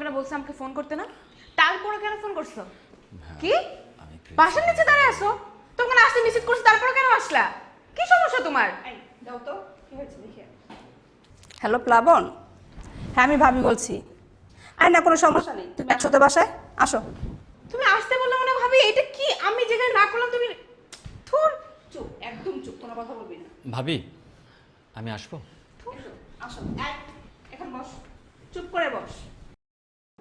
তোমাকে না বলছি আমাকে ফোন করতে না, তারপরে কেন ফোন করছো? কি বাসার নিচে দাঁড়ায় আছো? তোমাকে না আসতে নিষেধ করছি, তারপরে কেন আসলা? কি সমস্যা তোমার? দাও তো, কি হয়েছে দেখি। হ্যালো প্লাবন, হ্যাঁ আমি ভাবি বলছি। আর না কোনো সমস্যা নেই, তুমি একসাথে বাসায় আসো। তুমি আসতে বললে মানে ভাবি এটা কি আমি যেখানে না করলাম তুমি থুর। চুপ, একদম চুপ, কোনো কথা বলবি না। ভাবি আমি আসবো? আসো, এখন বস, চুপ করে বস।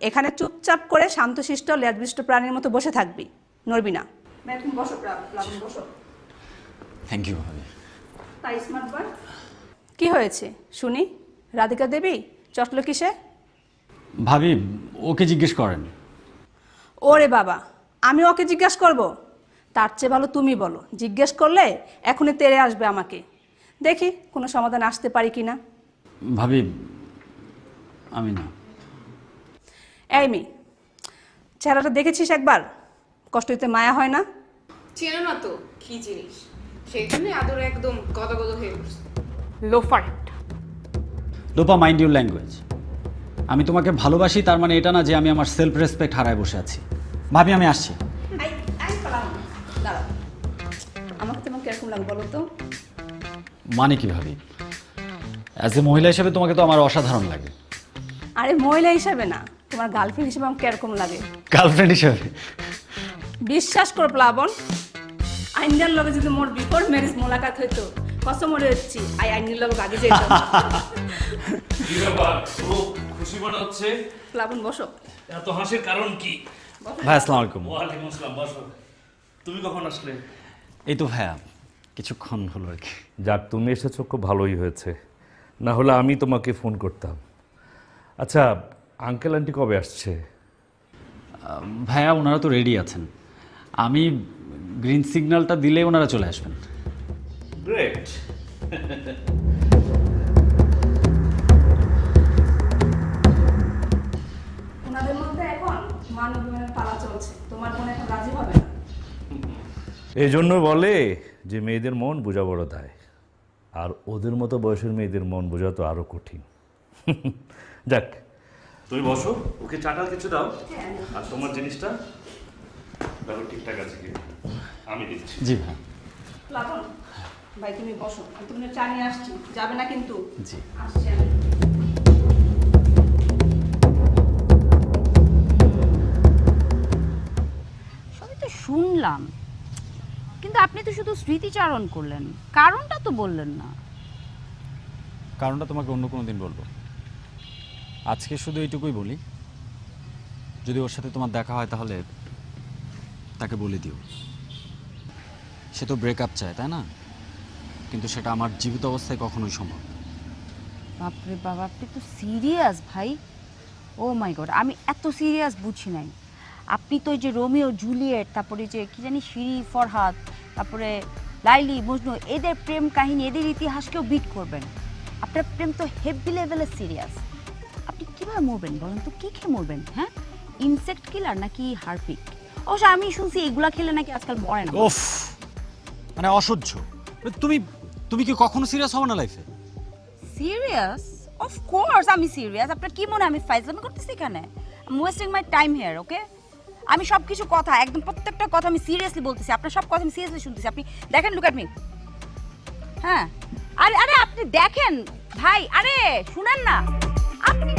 এখানে চুপচাপ করে শান্তশিষ্ট লেজবিষ্ট প্রাণীর মতো বসে থাকবি, নড়বি না। তুমি বসো প্লাবন, বসো। থ্যাংক ইউ ভাবি। তাই স্মার্ট বয়। কি হয়েছে শুনি? রাধিকা দেবী চটলো কিসে? ভাবি ওকে জিজ্ঞেস করেন। ওরে বাবা, আমি ওকে জিজ্ঞেস করব? তার চেয়ে ভালো তুমি বলো, জিজ্ঞেস করলে এখনই তেড়ে আসবে আমাকে। দেখি কোনো সমাধান আসতে পারি কি না। ভাবি আমি না। এই মেয়ে, চেহারাটা দেখেছিস একবার? কষ্ট হইতে মায়া হয় না? চেনো না তো কি জিনিস, সেই জন্যই আদর একদম গদগদ হয়ে পড়ছে। লোফার একটা। Lopa, mind your language. আমি তোমাকে ভালোবাসি তার মানে এটা না যে আমি আমার সেলফ রেসপেক্ট হারায় বসে আছি। ভাবি আমি আসছি। দাঁড়াও, আমাকে তোমার কিরকম লাগে বলো তো? মানে কি ভাবি? অ্যাজ এ মহিলা হিসেবে তোমাকে তো আমার অসাধারণ লাগে। আরে মহিলা হিসাবে না, তোমার গার্লফ্রেন্ড হিসেবে আমার কিরকম লাগে? গার্লফ্রেন্ড হিসেবে? বিশ্বাস করো প্লাবন, আইনদার লগে যদি মোর বিফোর ম্যারেজ মোলাকাত হইতো, কসম মরে হচ্ছি আইনের লগে আগে যেতাম। কি ব্যাপার, খুব খুশি মনে হচ্ছে? প্লাবন বসো। এত হাসির কারণ কি? ভাই আসসালামু আলাইকুম। ওয়ালাইকুম আসসালাম, বসো। তুমি কখন আসলে? এই তো ভাইয়া কিছুক্ষণ হলো আর কি। যাক, তুমি এসেছো, খুব ভালোই হয়েছে, না হলে আমি তোমাকে ফোন করতাম। আচ্ছা, আঙ্কেল আন্টি কবে আসছে? ভাইয়া ওনারা তো রেডি আছেন, আমি গ্রিন সিগন্যালটা দিলে ওনারা চলে আসবেন। গ্রেট। ওনাদের মধ্যে এখন মানবীয় পালা চলছে, তোমার মনে এখন রাজি হবে না। এই জন্য বলে যে মেয়েদের মন বোঝা বড় দায়, আর ওদের মতো বয়সের মেয়েদের মন বোঝা তো আরো কঠিন। যাক, তুমি বসো, ওকে চাটাল কিছু দাও, আর তোমার জিনিসটা দেখো ঠিকঠাক আছে কি। আমি দিচ্ছি। জি ভাই। প্লাবন ভাই তুমি বসো, আমি তুমি চা নিয়ে আসছি, যাবে না কিন্তু? জি। আসছি আমি। সবই তো শুনলাম, কিন্তু আপনি তো শুধু স্মৃতিচারণ করলেন, কারণটা তো বললেন না। কারণটা তোমাকে অন্য কোনো দিন বলবো, আজকে শুধু এইটুকুই বলি, যদি ওর সাথে তোমার দেখা হয় তাহলে তাকে বলে দিও। সে তো ব্রেকআপ চায়, তাই না? কিন্তু সেটা আমার জীবিত অবস্থায় কখনোই সম্ভব না। বাপরে বাবা, আপনি তো সিরিয়াস ভাই। ও মাই গড, আমি এত সিরিয়াস বুঝি নাই। আপনি তো ওই যে রোমিও জুলিয়েট, তারপরে যে কি জানি শিরি ফরহাদ, তারপরে লাইলি মজনু, এদের প্রেম কাহিনী, এদের ইতিহাসকেও বিট করবেন। আপনার প্রেম তো হেভি লেভেলের সিরিয়াস। আপনি কীভাবে মরবেন বলেন তো? কী খেয়ে মরবেন? হ্যাঁ, ইনসেক্ট কিলার নাকি হারপিক? অবশ্য আমি শুনছি এগুলা খেলে নাকি আজকাল মরে না। ওফ, মানে অসহ্য। তুমি তুমি কি কখনো সিরিয়াস হবে না লাইফে? সিরিয়াস? অফ কোর্স আমি সিরিয়াস। আপনার কি মনে হয় আমি ফাইজলামি করতেছি এখানে? I am wasting my time here, okay? আমি সব কিছু কথা, একদম প্রত্যেকটা কথা আমি সিরিয়াসলি বলতেছি। আপনার সব কথা আমি সিরিয়াসলি শুনতেছি। আপনি দেখেন, লুক অ্যাট মি। হ্যাঁ, আরে আরে আপনি দেখেন ভাই, আরে শুনেন না আপনি।